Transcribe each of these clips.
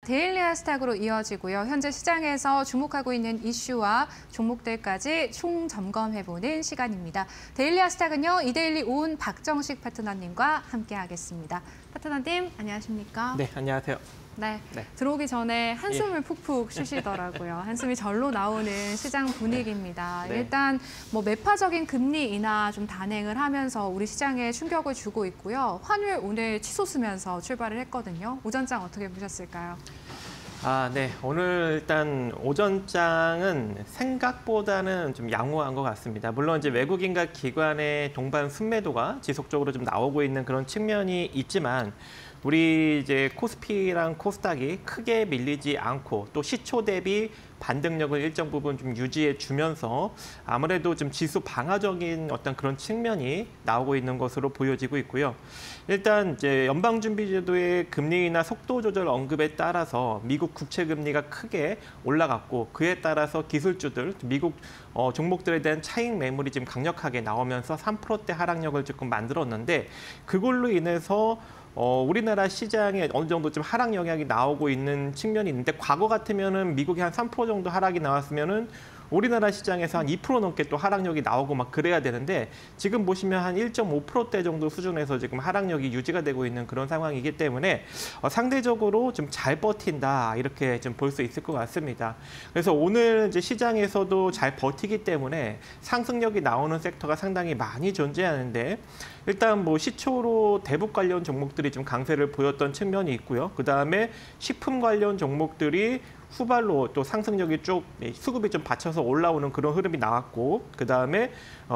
데일리 하스탁으로 이어지고요. 현재 시장에서 주목하고 있는 이슈와 종목들까지 총점검해보는 시간입니다. 데일리 하스탁은요, 이데일리 온 박정식 파트너님과 함께하겠습니다. 파트너님, 안녕하십니까? 네, 안녕하세요. 네, 들어오기 전에 한숨을 푹푹 쉬시더라고요. 한숨이 절로 나오는 시장 분위기입니다. 네. 일단 뭐 매파적인 금리 인하 좀 단행을 하면서 우리 시장에 충격을 주고 있고요. 환율 오늘 치솟으면서 출발을 했거든요. 오전장 어떻게 보셨을까요? 네. 오늘 일단 오전장은 생각보다는 좀 양호한 것 같습니다. 물론 이제 외국인과 기관의 동반 순매도가 지속적으로 좀 나오고 있는 그런 측면이 있지만 우리 이제 코스피랑 코스닥이 크게 밀리지 않고 또 시초 대비 반등력을 일정 부분 좀 유지해 주면서 아무래도 좀 지수 방어적인 어떤 그런 측면이 나오고 있는 것으로 보여지고 있고요. 일단 이제 연방준비제도의 금리 인하 속도 조절 언급에 따라서 미국 국채 금리가 크게 올라갔고 그에 따라서 기술주들 미국 종목들에 대한 차익 매물이 지금 강력하게 나오면서 3%대 하락력을 조금 만들었는데 그걸로 인해서 우리나라 시장에 어느 정도 좀 하락 영향이 나오고 있는 측면이 있는데 과거 같으면은 미국이 한 3% 정도 하락이 나왔으면은 우리나라 시장에서 한 2% 넘게 또 하락력이 나오고 막 그래야 되는데 지금 보시면 한 1.5%대 정도 수준에서 지금 하락력이 유지가 되고 있는 그런 상황이기 때문에 상대적으로 좀 잘 버틴다 이렇게 좀 볼 수 있을 것 같습니다. 그래서 오늘 이제 시장에서도 잘 버티기 때문에 상승력이 나오는 섹터가 상당히 많이 존재하는데 일단 뭐 시초로 대북 관련 종목들이 좀 강세를 보였던 측면이 있고요. 그다음에 식품 관련 종목들이 후발로 또 상승력이 쭉 수급이 좀 받쳐서 올라오는 그런 흐름이 나왔고 그다음에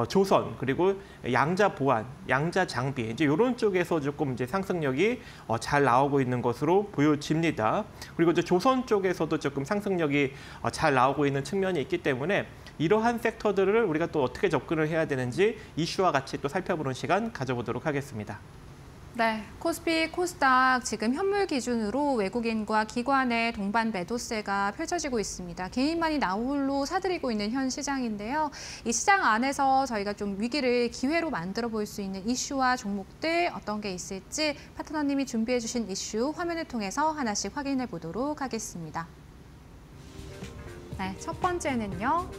조선 그리고 양자 보안, 양자 장비 이제 이런 쪽에서 조금 이제 상승력이 잘 나오고 있는 것으로 보여집니다. 그리고 이제 조선 쪽에서도 조금 상승력이 잘 나오고 있는 측면이 있기 때문에 이러한 섹터들을 우리가 또 어떻게 접근을 해야 되는지 이슈와 같이 또 살펴보는 시간 가져보도록 하겠습니다. 네, 코스피, 코스닥 지금 현물 기준으로 외국인과 기관의 동반 매도세가 펼쳐지고 있습니다. 개인만이 나홀로 사들이고 있는 현 시장인데요. 이 시장 안에서 저희가 좀 위기를 기회로 만들어 볼 수 있는 이슈와 종목들 어떤 게 있을지 파트너님이 준비해 주신 이슈 화면을 통해서 하나씩 확인해 보도록 하겠습니다. 네, 첫 번째는요.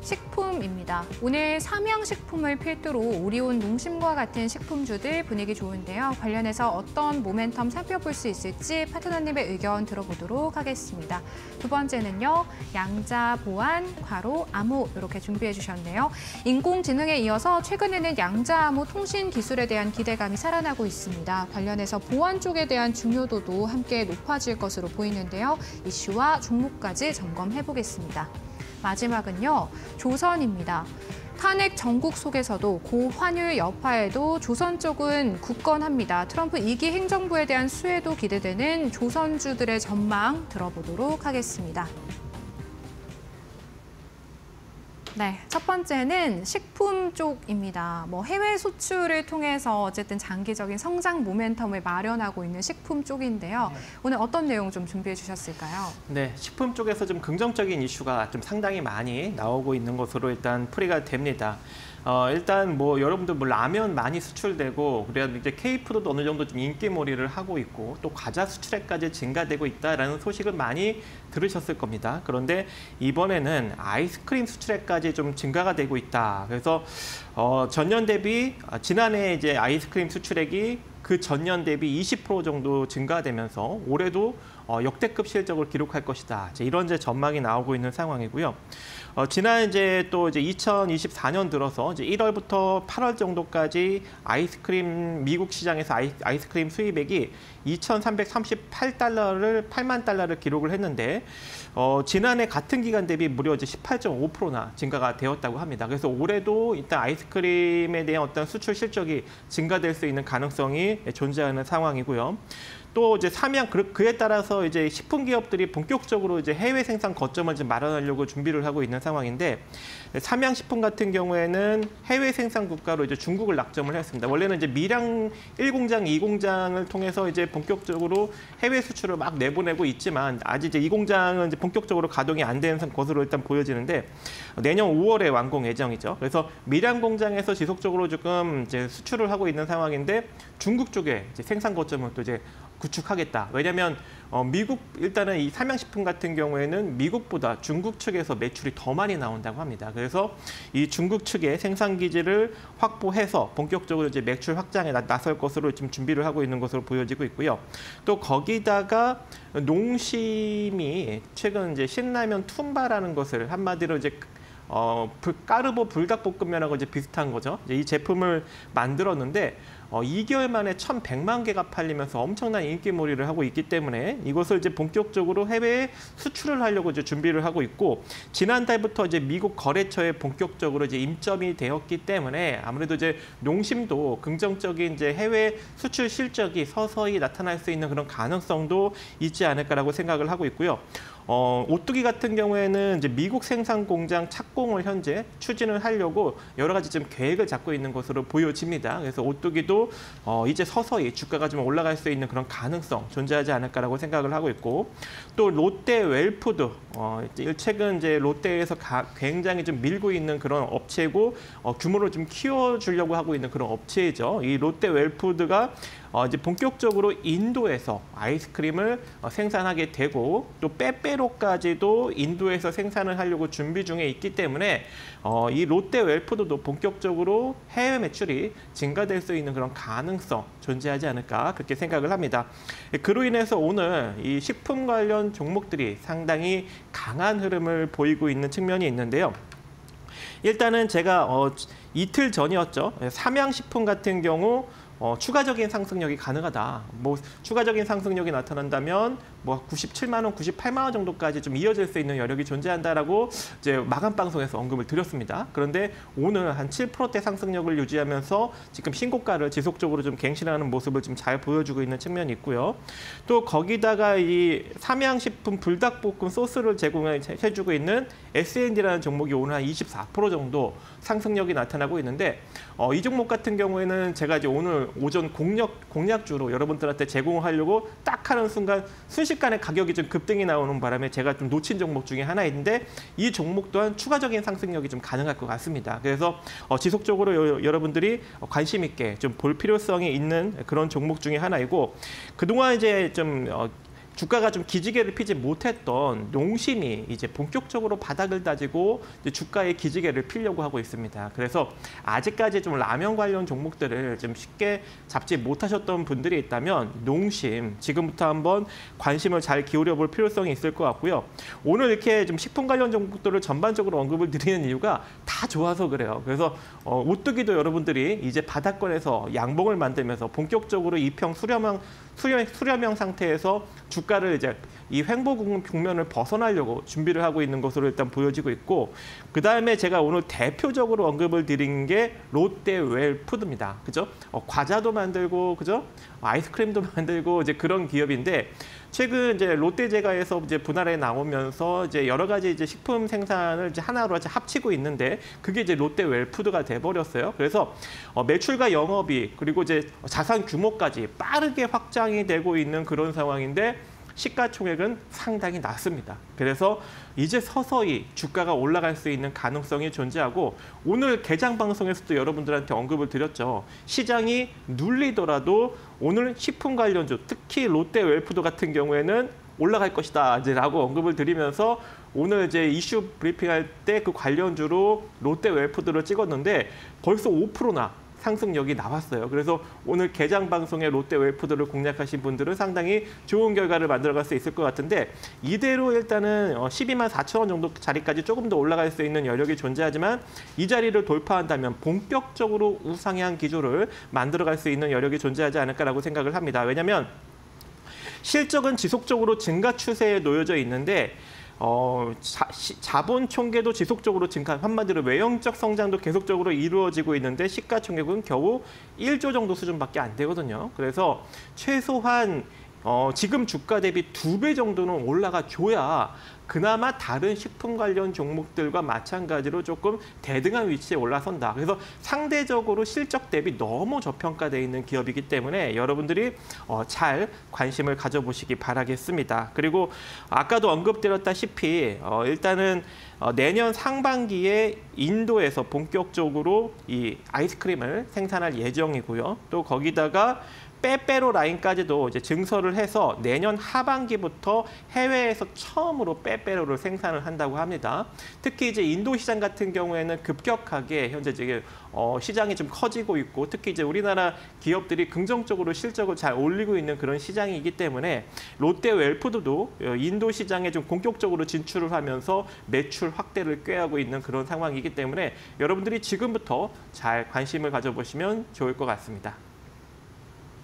식품입니다. 오늘 삼양식품을 필두로 오리온 농심과 같은 식품주들 분위기 좋은데요. 관련해서 어떤 모멘텀 살펴볼 수 있을지 파트너님의 의견 들어보도록 하겠습니다. 두 번째는요. 양자보안, 괄호, 암호 이렇게 준비해 주셨네요. 인공지능에 이어서 최근에는 양자암호 통신 기술에 대한 기대감이 살아나고 있습니다. 관련해서 보안 쪽에 대한 중요도도 함께 높아질 것으로 보이는데요. 이슈와 종목까지 점검해 보겠습니다. 마지막은요, 조선입니다. 탄핵 전국 속에서도 고환율 여파에도 조선 쪽은 굳건합니다. 트럼프 2기 행정부에 대한 수혜도 기대되는 조선주들의 전망 들어보도록 하겠습니다. 네, 첫 번째는 식품 쪽입니다. 해외 수출을 통해서 어쨌든 장기적인 성장 모멘텀을 마련하고 있는 식품 쪽인데요. 오늘 어떤 내용 좀 준비해 주셨을까요? 네, 식품 쪽에서 좀 긍정적인 이슈가 좀 상당히 많이 나오고 있는 것으로 일단 풀이가 됩니다. 일단 여러분들 라면 많이 수출되고 그래야 이제 K푸드도 어느 정도 좀 인기몰이를 하고 있고 또 과자 수출액까지 증가되고 있다라는 소식을 많이 들으셨을 겁니다. 그런데 이번에는 아이스크림 수출액까지 좀 증가가 되고 있다. 그래서 전년 대비 지난해 이제 아이스크림 수출액이 그 전년 대비 20% 정도 증가되면서 올해도 역대급 실적을 기록할 것이다. 이런 전망이 나오고 있는 상황이고요. 지난 또 2024년 들어서 이제 1월부터 8월 정도까지 아이스크림 미국 시장에서 아이스크림 수입액이 2,338달러를 8만 달러를 기록을 했는데 지난해 같은 기간 대비 무려 이제 18.5%나 증가가 되었다고 합니다. 그래서 올해도 일단 아이스크림에 대한 어떤 수출 실적이 증가될 수 있는 가능성이 존재하는 상황이고요. 또 이제 삼양 그에 따라서 이제 식품 기업들이 본격적으로 이제 해외 생산 거점을 좀 마련하려고 준비를 하고 있는 상황인데 삼양식품 같은 경우에는 해외 생산 국가로 이제 중국을 낙점을 했습니다. 원래는 이제 밀양 1공장, 2공장을 통해서 이제 본격적으로 해외 수출을 막 내보내고 있지만 아직 이제 2공장은 이제 본격적으로 가동이 안 된 것으로 일단 보여지는데 내년 5월에 완공 예정이죠. 그래서 밀양 공장에서 지속적으로 조금 이제 수출을 하고 있는 상황인데 중국 쪽에 이제 생산 거점을 또 이제 구축하겠다. 왜냐하면 미국 일단은 이 삼양식품 같은 경우에는 미국보다 중국 측에서 매출이 더 많이 나온다고 합니다. 그래서 이 중국 측의 생산 기지를 확보해서 본격적으로 이제 매출 확장에 나설 것으로 지금 준비를 하고 있는 것으로 보여지고 있고요. 또 거기다가 농심이 최근 이제 신라면 툰바라는 것을 한마디로 이제 까르보 불닭볶음면하고 이제 비슷한 거죠. 이제 이 제품을 만들었는데 2개월 만에 1,100만 개가 팔리면서 엄청난 인기몰이를 하고 있기 때문에 이것을 이제 본격적으로 해외에 수출을 하려고 이제 준비를 하고 있고, 지난달부터 이제 미국 거래처에 본격적으로 이제 임점이 되었기 때문에 아무래도 이제 농심도 긍정적인 이제 해외 수출 실적이 서서히 나타날 수 있는 그런 가능성도 있지 않을까라고 생각을 하고 있고요. 오뚜기 같은 경우에는 이제 미국 생산 공장 착공을 현재 추진을 하려고 여러 가지 지금 계획을 잡고 있는 것으로 보여집니다. 그래서 오뚜기도 이제 서서히 주가가 좀 올라갈 수 있는 그런 가능성 존재하지 않을까라고 생각을 하고 있고, 또 롯데 웰푸드 최근 이제 롯데에서 굉장히 좀 밀고 있는 그런 업체고 규모를 좀 키워주려고 하고 있는 그런 업체이죠. 이 롯데 웰푸드가 이제 본격적으로 인도에서 아이스크림을 생산하게 되고, 또 빼빼로까지도 인도에서 생산을 하려고 준비 중에 있기 때문에 이 롯데 웰푸드도 본격적으로 해외 매출이 증가될 수 있는 그런 가능성 존재하지 않을까 그렇게 생각을 합니다. 그로 인해서 오늘 이 식품 관련 종목들이 상당히 강한 흐름을 보이고 있는 측면이 있는데요. 일단은 제가 이틀 전이었죠. 삼양식품 같은 경우 추가적인 상승력이 가능하다. 뭐 추가적인 상승력이 나타난다면 뭐 97만 원, 98만 원 정도까지 좀 이어질 수 있는 여력이 존재한다라고 이제 마감 방송에서 언급을 드렸습니다. 그런데 오늘 한 7%대 상승력을 유지하면서 지금 신고가를 지속적으로 좀 갱신하는 모습을 좀 잘 보여주고 있는 측면이 있고요. 또 거기다가 이 삼양식품 불닭볶음 소스를 제공해주고 있는 S&D라는 종목이 오늘 한 24% 정도 상승력이 나타나고 있는데, 이 종목 같은 경우에는 제가 이제 오늘 오전 공략주로 여러분들한테 제공하려고 딱 하는 순간 순식간에 가격이 좀 급등이 나오는 바람에 제가 좀 놓친 종목 중에 하나인데, 이 종목 또한 추가적인 상승력이 좀 가능할 것 같습니다. 그래서 지속적으로 여러분들이 관심 있게 좀 볼 필요성이 있는 그런 종목 중에 하나이고, 그동안 이제 좀 주가가 좀 기지개를 피지 못했던 농심이 이제 본격적으로 바닥을 다지고 이제 주가의 기지개를 피려고 하고 있습니다. 그래서 아직까지 좀 라면 관련 종목들을 좀 쉽게 잡지 못하셨던 분들이 있다면 농심 지금부터 한번 관심을 잘 기울여 볼 필요성이 있을 것 같고요. 오늘 이렇게 좀 식품 관련 종목들을 전반적으로 언급을 드리는 이유가 다 좋아서 그래요. 그래서 오뚜기도 여러분들이 이제 바닥권에서 양봉을 만들면서 본격적으로 이평 수렴형 상태에서 주가를 이제 이 횡보 국면을 벗어나려고 준비를 하고 있는 것으로 일단 보여지고 있고, 그 다음에 제가 오늘 대표적으로 언급을 드린 게 롯데 웰푸드입니다. 그죠? 과자도 만들고, 그죠? 아이스크림도 만들고 이제 그런 기업인데, 최근 이제 롯데제과에서 이제 분할에 나오면서 이제 여러 가지 이제 식품 생산을 이제 하나로 이제 합치고 있는데, 그게 이제 롯데 웰푸드가 돼버렸어요. 그래서 매출과 영업이익 그리고 이제 자산 규모까지 빠르게 확장이 되고 있는 그런 상황인데, 시가총액은 상당히 낮습니다. 그래서 이제 서서히 주가가 올라갈 수 있는 가능성이 존재하고, 오늘 개장 방송에서도 여러분들한테 언급을 드렸죠. 시장이 눌리더라도 오늘 식품 관련주, 특히 롯데 웰푸드 같은 경우에는 올라갈 것이다 라고 언급을 드리면서 오늘 이제 이슈 브리핑할 때 그 관련주로 롯데 웰푸드를 찍었는데 벌써 5%나 상승력이 나왔어요. 그래서 오늘 개장 방송에 롯데 웰푸드를 공략하신 분들은 상당히 좋은 결과를 만들어갈 수 있을 것 같은데, 이대로 일단은 12만 4천 원 정도 자리까지 조금 더 올라갈 수 있는 여력이 존재하지만, 이 자리를 돌파한다면 본격적으로 우상향 기조를 만들어갈 수 있는 여력이 존재하지 않을까라고 생각을 합니다. 왜냐하면 실적은 지속적으로 증가 추세에 놓여져 있는데 자본 총계도 지속적으로 증가, 한마디로 외형적 성장도 계속적으로 이루어지고 있는데 시가총액은 겨우 1조 정도 수준밖에 안 되거든요. 그래서 최소한 지금 주가 대비 2배 정도는 올라가 줘야 그나마 다른 식품 관련 종목들과 마찬가지로 조금 대등한 위치에 올라선다. 그래서 상대적으로 실적 대비 너무 저평가되어 있는 기업이기 때문에 여러분들이 잘 관심을 가져보시기 바라겠습니다. 그리고 아까도 언급드렸다시피 일단은 내년 상반기에 인도에서 본격적으로 이 아이스크림을 생산할 예정이고요. 또 거기다가 빼빼로 라인까지도 이제 증설을 해서 내년 하반기부터 해외에서 처음으로 빼빼로를 생산을 한다고 합니다. 특히 이제 인도 시장 같은 경우에는 급격하게 현재 지금 시장이 좀 커지고 있고, 특히 이제 우리나라 기업들이 긍정적으로 실적을 잘 올리고 있는 그런 시장이기 때문에 롯데 웰푸드도 인도 시장에 좀 본격적으로 진출을 하면서 매출 확대를 꾀하고 있는 그런 상황이기 때문에 여러분들이 지금부터 잘 관심을 가져보시면 좋을 것 같습니다.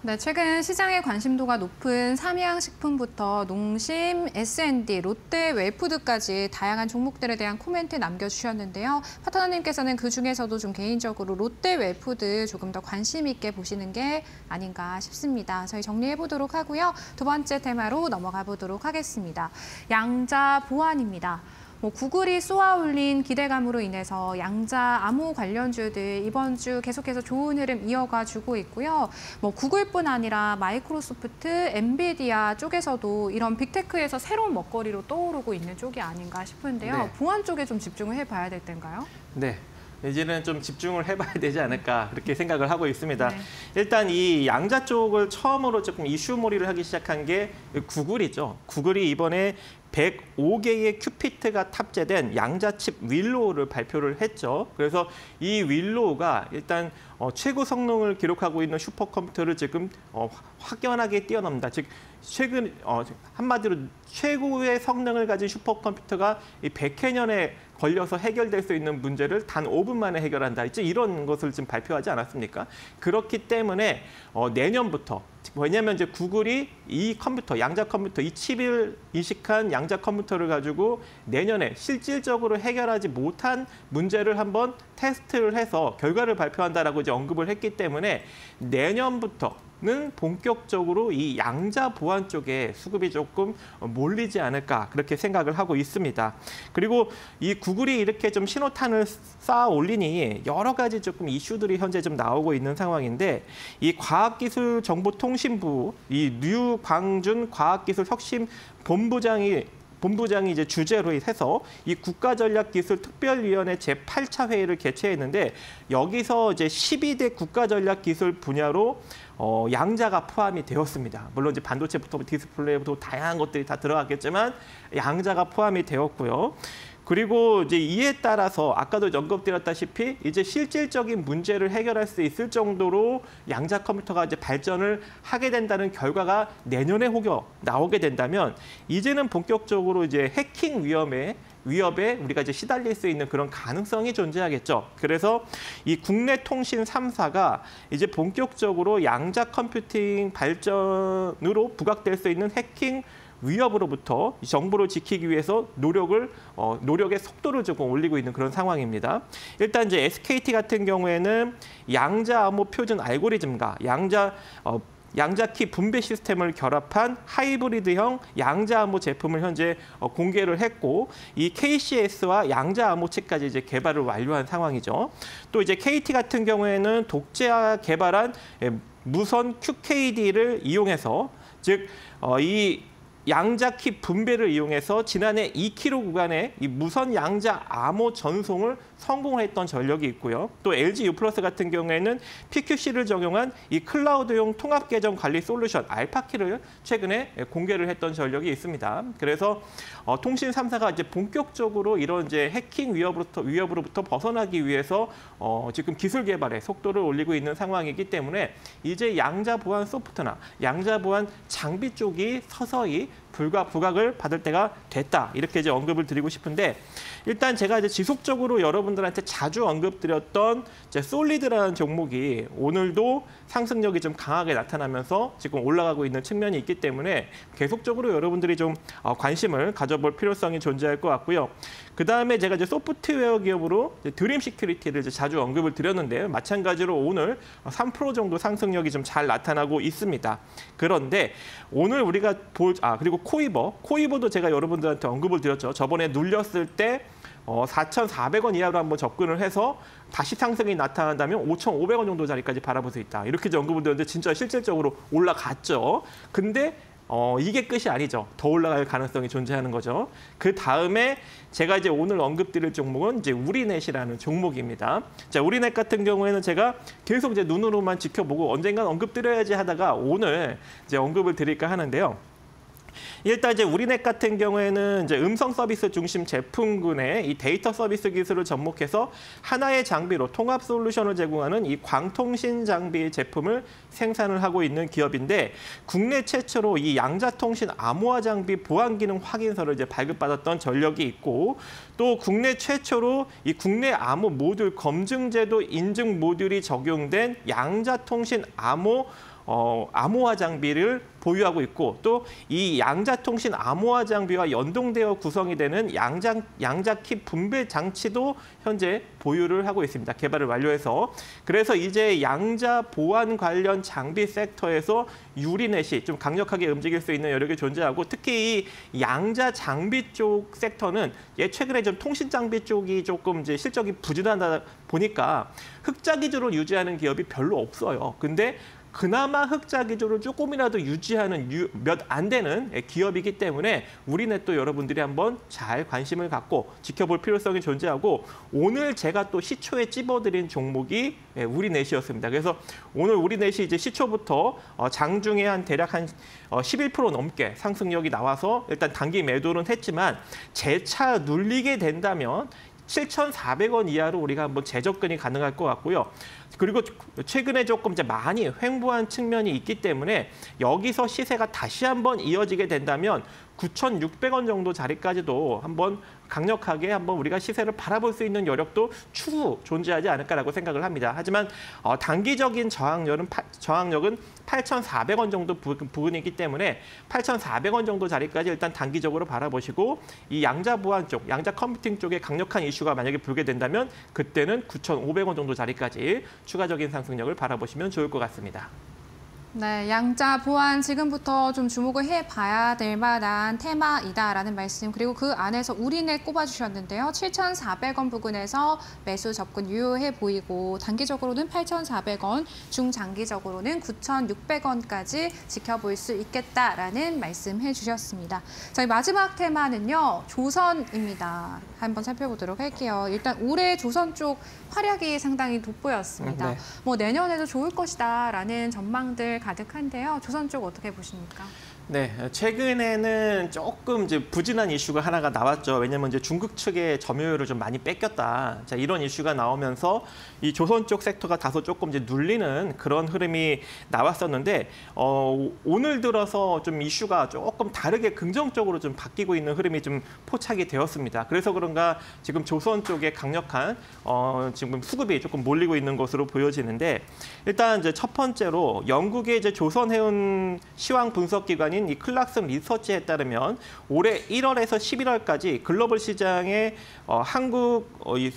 네, 최근 시장의 관심도가 높은 삼양식품부터 농심, S&D, 롯데 웰푸드까지 다양한 종목들에 대한 코멘트 남겨주셨는데요. 파트너님께서는 그중에서도 좀 개인적으로 롯데 웰푸드 조금 더 관심 있게 보시는 게 아닌가 싶습니다. 저희 정리해보도록 하고요. 두 번째 테마로 넘어가 보도록 하겠습니다. 양자 보안입니다. 구글이 쏘아올린 기대감으로 인해서 양자 암호 관련주들 이번 주 계속해서 좋은 흐름 이어가주고 있고요. 구글뿐 아니라 마이크로소프트, 엔비디아 쪽에서도 이런 빅테크에서 새로운 먹거리로 떠오르고 있는 쪽이 아닌가 싶은데요. 네. 보안 쪽에 좀 집중을 해봐야 될 텐가요? 네. 이제는 좀 집중을 해봐야 되지 않을까 그렇게 생각을 하고 있습니다. 네. 일단 이 양자 쪽을 처음으로 조금 이슈몰이를 하기 시작한 게 구글이죠. 구글이 이번에 105개의 큐피트가 탑재된 양자칩 윌로우를 발표를 했죠. 그래서 이 윌로우가 일단 최고 성능을 기록하고 있는 슈퍼컴퓨터를 지금 확연하게 뛰어넘는다. 즉 최근 한마디로 최고의 성능을 가진 슈퍼컴퓨터가 이 100회년에 걸려서 해결될 수 있는 문제를 단 5분 만에 해결한다. 이제 이런 것을 지금 발표하지 않았습니까? 그렇기 때문에 내년부터, 왜냐하면 이제 구글이 이 컴퓨터, 양자 컴퓨터, 이 칩을 인식한 양자 컴퓨터를 가지고 내년에 실질적으로 해결하지 못한 문제를 한번 테스트를 해서 결과를 발표한다라고 이제 언급을 했기 때문에 내년부터는 본격적으로 이 양자 보안 쪽에 수급이 조금 몰리지 않을까 그렇게 생각을 하고 있습니다. 그리고 이 구글이 이렇게 좀 신호탄을 쌓아 올리니 여러 가지 조금 이슈들이 현재 좀 나오고 있는 상황인데, 이 과학기술정보통신부 이 류광준 과학기술혁신본부장이 이제 주재로 해서 이 국가전략기술특별위원회 제8차 회의를 개최했는데, 여기서 이제 12대 국가전략기술 분야로 양자가 포함이 되었습니다. 물론 이제 반도체부터 디스플레이부터 다양한 것들이 다 들어갔겠지만 양자가 포함이 되었고요. 그리고 이제 이에 따라서 아까도 언급드렸다시피 이제 실질적인 문제를 해결할 수 있을 정도로 양자 컴퓨터가 이제 발전을 하게 된다는 결과가 내년에 혹여 나오게 된다면 이제는 본격적으로 이제 해킹 위협에 우리가 이제 시달릴 수 있는 그런 가능성이 존재하겠죠. 그래서 이 국내 통신 3사가 이제 본격적으로 양자 컴퓨팅 발전으로 부각될 수 있는 해킹 위협으로부터 정보를 지키기 위해서 노력의 속도를 조금 올리고 있는 그런 상황입니다. 일단 이제 SKT 같은 경우에는 양자 암호 표준 알고리즘과 양자키 분배 시스템을 결합한 하이브리드형 양자 암호 제품을 현재 공개를 했고, 이 KCS와 양자 암호체까지 이제 개발을 완료한 상황이죠. 또 이제 KT 같은 경우에는 독재가 개발한 무선 QKD를 이용해서, 즉 이 양자키 분배를 이용해서 지난해 2km 구간의 이 무선 양자 암호 전송을 성공했던 전력이 있고요. 또 LG U+ 같은 경우에는 PQC를 적용한 이 클라우드용 통합 계정 관리 솔루션 알파키를 최근에 공개를 했던 전력이 있습니다. 그래서 통신 3사가 이제 본격적으로 이런 이제 해킹 위협으로부터 벗어나기 위해서 지금 기술 개발에 속도를 올리고 있는 상황이기 때문에 이제 양자 보안 소프트나 양자 보안 장비 쪽이 서서히 부각을 받을 때가 됐다. 이렇게 이제 언급을 드리고 싶은데, 일단 제가 이제 지속적으로 여러분들한테 자주 언급드렸던 이제 솔리드라는 종목이 오늘도 상승력이 좀 강하게 나타나면서 지금 올라가고 있는 측면이 있기 때문에 계속적으로 여러분들이 좀 관심을 가져볼 필요성이 존재할 것 같고요. 그 다음에 제가 이제 소프트웨어 기업으로 드림 시큐리티를 이제 자주 언급을 드렸는데요. 마찬가지로 오늘 3% 정도 상승력이 좀 잘 나타나고 있습니다. 그런데 오늘 우리가 그리고 코이버도 제가 여러분들한테 언급을 드렸죠. 저번에 눌렸을 때 4,400원 이하로 한번 접근을 해서 다시 상승이 나타난다면 5,500원 정도 자리까지 바라볼 수 있다. 이렇게 언급을 드렸는데 진짜 실질적으로 올라갔죠. 근데 이게 끝이 아니죠. 더 올라갈 가능성이 존재하는 거죠. 그 다음에 제가 이제 오늘 언급드릴 종목은 이제 우리넷이라는 종목입니다. 자, 우리넷 같은 경우에는 제가 계속 이제 눈으로만 지켜보고 언젠간 언급드려야지 하다가 오늘 이제 언급을 드릴까 하는데요. 일단 이제 우리넷 같은 경우에는 이제 음성 서비스 중심 제품군의 이 데이터 서비스 기술을 접목해서 하나의 장비로 통합 솔루션을 제공하는 이 광통신 장비 제품을 생산을 하고 있는 기업인데 국내 최초로 이 양자통신 암호화 장비 보안 기능 확인서를 이제 발급받았던 전력이 있고 또 국내 최초로 이 국내 암호 모듈 검증제도 인증 모듈이 적용된 양자통신 암호화 장비를 보유하고 있고 또 이 양자통신 암호화 장비와 연동되어 구성이 되는 양자키 분배 장치도 현재 보유를 하고 있습니다. 개발을 완료해서. 그래서 이제 양자 보안 관련 장비 섹터에서 유리넷이 좀 강력하게 움직일 수 있는 여력이 존재하고 특히 이 양자 장비 쪽 섹터는 최근에 좀 통신 장비 쪽이 조금 이제 실적이 부진하다 보니까 흑자 기조를 유지하는 기업이 별로 없어요. 근데 그나마 흑자 기조를 조금이라도 유지하는 몇 안 되는 기업이기 때문에 우리넷도 여러분들이 한번 잘 관심을 갖고 지켜볼 필요성이 존재하고 오늘 제가 또 시초에 찝어드린 종목이 우리넷이었습니다. 그래서 오늘 우리넷이 이제 시초부터 장중에 한 대략 한 11% 넘게 상승력이 나와서 일단 단기 매도는 했지만 재차 눌리게 된다면 7,400원 이하로 우리가 한번 재접근이 가능할 것 같고요. 그리고 최근에 조금 이제 많이 횡보한 측면이 있기 때문에 여기서 시세가 다시 한번 이어지게 된다면 9,600원 정도 자리까지도 한번 강력하게 한번 우리가 시세를 바라볼 수 있는 여력도 추후 존재하지 않을까라고 생각을 합니다. 하지만 단기적인 저항력은 8,400원 정도 부근이기 때문에 8,400원 정도 자리까지 일단 단기적으로 바라보시고 이 양자 보안 쪽, 양자 컴퓨팅 쪽에 강력한 이슈가 만약에 불게 된다면 그때는 9,500원 정도 자리까지 추가적인 상승력을 바라보시면 좋을 것 같습니다. 네, 양자 보안 지금부터 좀 주목을 해봐야 될 만한 테마이다라는 말씀 그리고 그 안에서 우리넷 꼽아주셨는데요. 7,400원 부근에서 매수 접근 유효해 보이고 단기적으로는 8,400원, 중장기적으로는 9,600원까지 지켜볼 수 있겠다라는 말씀 해주셨습니다. 저희 마지막 테마는요. 조선입니다. 한번 살펴보도록 할게요. 일단 올해 조선 쪽 활약이 상당히 돋보였습니다. 네. 뭐 내년에도 좋을 것이다라는 전망들 가득한데요. 조선 쪽 어떻게 보십니까? 네, 최근에는 조금 이제 부진한 이슈가 하나가 나왔죠. 왜냐하면 이제 중국 측의 점유율을 좀 많이 뺏겼다. 자, 이런 이슈가 나오면서 이 조선 쪽 섹터가 다소 조금 이제 눌리는 그런 흐름이 나왔었는데 오늘 들어서 좀 이슈가 조금 다르게 긍정적으로 좀 바뀌고 있는 흐름이 좀 포착이 되었습니다. 그래서 그런가 지금 조선 쪽에 강력한 지금 수급이 조금 몰리고 있는 것으로 보여지는데 일단 이제 첫 번째로 영국의 이제 조선 해운 시황 분석 기관인 이 클락슨 리서치에 따르면 올해 1월에서 11월까지 글로벌 시장에 한국 이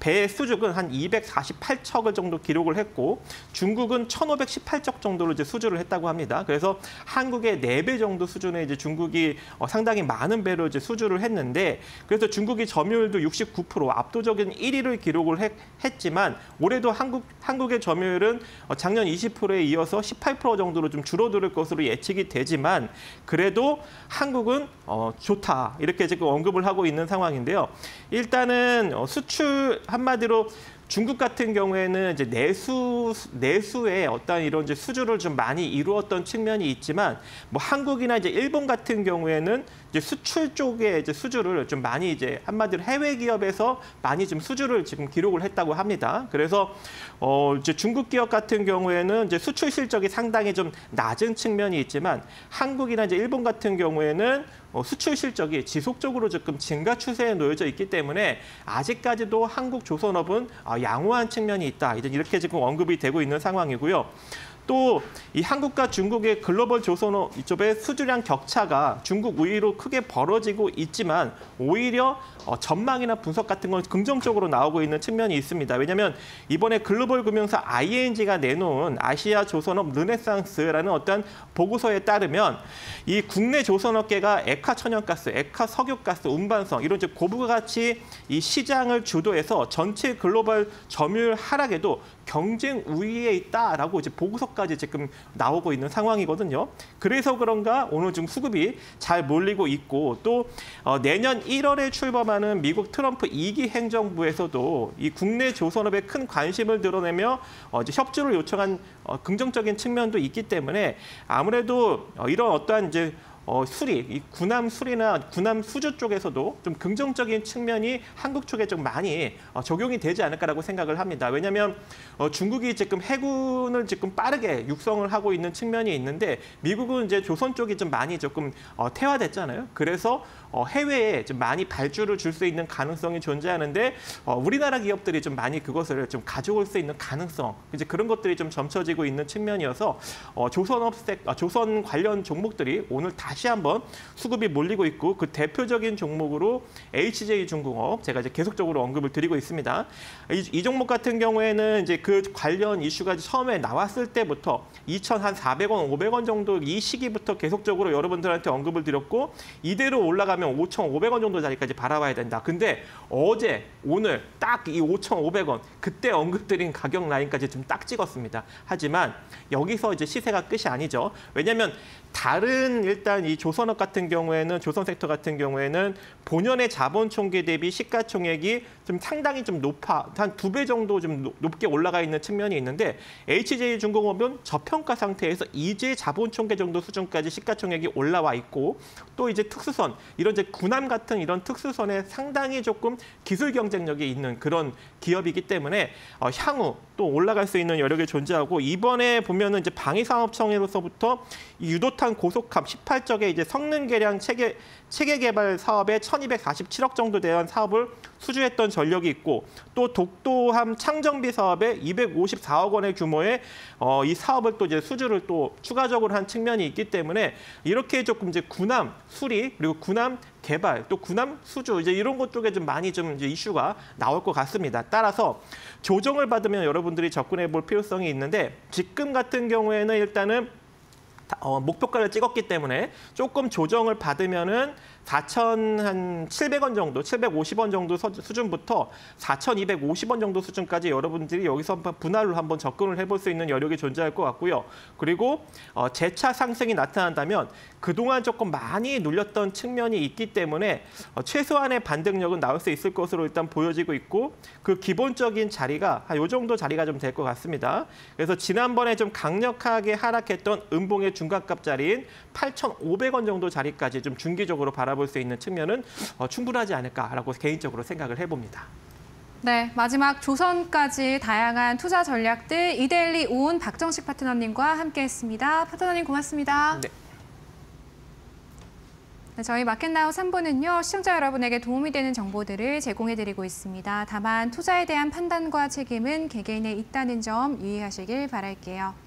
배 수주는 한 248척을 정도 기록을 했고 중국은 1,518척 정도로 이제 수주를 했다고 합니다. 그래서 한국의 4배 정도 수준의 이제 중국이 상당히 많은 배로 이제 수주를 했는데 그래서 중국이 점유율도 69% 압도적인 1위를 기록을 했지만 올해도 한국의 점유율은 작년 20%에 이어서 18% 정도로 좀 줄어들 것으로 예측이 되지만 그래도 한국은 좋다 이렇게 지금 언급을 하고 있는 상황인데요. 일단은 수출 한마디로 중국 같은 경우에는 이제 내수의 어떤 이런 이제 수주를 좀 많이 이루었던 측면이 있지만 뭐 한국이나 이제 일본 같은 경우에는 이제 수출 쪽에 이제 수주를 좀 많이 이제 한마디로 해외 기업에서 많이 좀 수주를 지금 기록을 했다고 합니다. 그래서 이제 중국 기업 같은 경우에는 이제 수출 실적이 상당히 좀 낮은 측면이 있지만 한국이나 이제 일본 같은 경우에는 수출 실적이 지속적으로 조금 증가 추세에 놓여져 있기 때문에 아직까지도 한국 조선업은 양호한 측면이 있다. 이렇게 지금 언급이 되고 있는 상황이고요. 또 이 한국과 중국의 글로벌 조선업 이쪽의 수주량 격차가 중국 우위로 크게 벌어지고 있지만 오히려 전망이나 분석 같은 건 긍정적으로 나오고 있는 측면이 있습니다. 왜냐하면 이번에 글로벌 금융사 ING가 내놓은 아시아 조선업 르네상스라는 어떤 보고서에 따르면 이 국내 조선업계가 액화 천연가스, 액화 석유가스, 운반성 이런 고부가치 이 시장을 주도해서 전체 글로벌 점유율 하락에도 경쟁 우위에 있다라고 이제 보고서까지 지금 나오고 있는 상황이거든요. 그래서 그런가 오늘 좀 수급이 잘 몰리고 있고 또 내년 1월에 출범하는 미국 트럼프 2기 행정부에서도 이 국내 조선업에 큰 관심을 드러내며 이제 협조를 요청한 긍정적인 측면도 있기 때문에 아무래도 이런 어떠한 이제 이 군함 수리나 군함 수주 쪽에서도 좀 긍정적인 측면이 한국 쪽에 좀 많이 적용이 되지 않을까라고 생각을 합니다. 왜냐하면 중국이 지금 해군을 지금 빠르게 육성을 하고 있는 측면이 있는데 미국은 이제 조선 쪽이 좀 많이 조금 태화됐잖아요. 그래서 해외에 좀 많이 발주를 줄 수 있는 가능성이 존재하는데 우리나라 기업들이 좀 많이 그것을 좀 가져올 수 있는 가능성 이제 그런 것들이 좀 점쳐지고 있는 측면이어서 조선 관련 종목들이 오늘 다시 한번 수급이 몰리고 있고 그 대표적인 종목으로 HJ중공업 제가 이제 계속적으로 언급을 드리고 있습니다. 이 종목 같은 경우에는 이제 그 관련 이슈가 처음에 나왔을 때부터 2,400원, 500원 정도 이 시기부터 계속적으로 여러분들한테 언급을 드렸고 이대로 올라가면 5,500원 정도 자리까지 바라봐야 된다. 근데 어제, 오늘 딱 이 5,500원 그때 언급드린 가격 라인까지 좀 딱 찍었습니다. 하지만 여기서 이제 시세가 끝이 아니죠. 왜냐하면 다른 일단 이 조선업 같은 경우에는 조선 섹터 같은 경우에는 본연의 자본 총계 대비 시가총액이 좀 상당히 좀 높아 한 2배 정도 좀 높게 올라가 있는 측면이 있는데 HJ중공업은 저평가 상태에서 이제 자본 총계 정도 수준까지 시가총액이 올라와 있고 또 이제 특수선 이런 이제 군함 같은 이런 특수선에 상당히 조금 기술 경쟁력이 있는 그런 기업이기 때문에 향후 또 올라갈 수 있는 여력이 존재하고 이번에 보면은 이제 방위산업청으로서부터 유도탄 고속함 18척의 이제 성능 개량 체계 개발 사업에 1,247억 정도 대한 사업을 수주했던 전력이 있고 또 독도함 창정비 사업에 254억 원의 규모의 이 사업을 또 이제 수주를 또 추가적으로 한 측면이 있기 때문에 이렇게 조금 이제 군함 수리 그리고 군함 개발 또 군함 수주 이제 이런 것 쪽에 좀 많이 좀 이제 이슈가 나올 것 같습니다. 따라서 조정을 받으면 여러분들이 접근해 볼 필요성이 있는데 지금 같은 경우에는 일단은 목표가를 찍었기 때문에 조금 조정을 받으면은 4,700원 정도, 750원 정도 수준부터 4,250원 정도 수준까지 여러분들이 여기서 분할로 한번 접근을 해볼 수 있는 여력이 존재할 것 같고요. 그리고 재차 상승이 나타난다면 그동안 조금 많이 눌렸던 측면이 있기 때문에 최소한의 반등력은 나올 수 있을 것으로 일단 보여지고 있고 그 기본적인 자리가 한 요 정도 자리가 좀 될 것 같습니다. 그래서 지난번에 좀 강력하게 하락했던 음봉의 중간값 자리인 8,500원 정도 자리까지 좀 중기적으로 바라볼 수 있는 측면은 충분하지 않을까라고 개인적으로 생각을 해봅니다. 네, 마지막 조선까지 다양한 투자 전략들 이데일리 온 박정식 파트너님과 함께했습니다. 파트너님 고맙습니다. 네. 네, 저희 마켓나우 3부는요. 시청자 여러분에게 도움이 되는 정보들을 제공해드리고 있습니다. 다만 투자에 대한 판단과 책임은 개개인에 있다는 점 유의하시길 바랄게요.